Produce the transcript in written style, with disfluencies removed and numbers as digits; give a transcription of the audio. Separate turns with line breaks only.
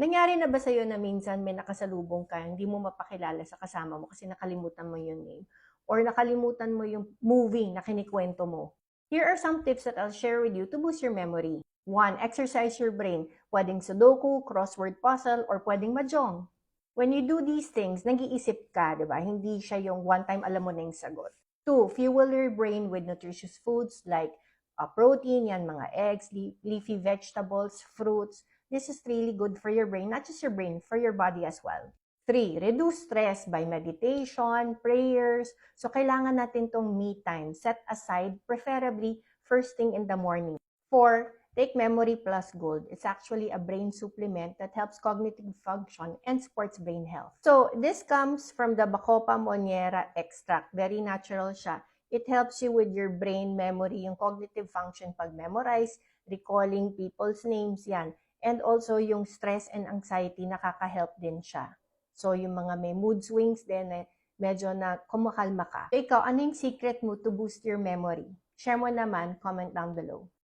Nangyari na ba sa'yo na minsan may nakasalubong ka, hindi mo mapakilala sa kasama mo kasi nakalimutan mo yung name or nakalimutan mo yung movie na kinikwento mo? Here are some tips that I'll share with you to boost your memory. 1. Exercise your brain. Pwedeng Sudoku, crossword puzzle, or pwedeng Mahjong. When you do these things, nag-iisip ka, di ba? Hindi siya yung one time alam mo na yung sagot. 2. Fuel your brain with nutritious foods like protein, yan, mga eggs, leafy vegetables, fruits. This is really good for your brain, not just your brain, for your body as well. 3. Reduce stress by meditation, prayers. So, kailangan natin tong me time. Set aside, preferably, first thing in the morning. 4. Take Memory Plus Gold. It's actually a brain supplement that helps cognitive function and supports brain health. So, this comes from the Bacopa monnieri extract. Very natural siya. It helps you with your brain memory, yung cognitive function pag-memorize, recalling people's names, yan. And also, yung stress and anxiety, nakaka-help din siya. So, yung mga may mood swings din, medyo na kumakalma ka. So, ikaw, ano yung secret mo to boost your memory? Share mo naman, comment down below.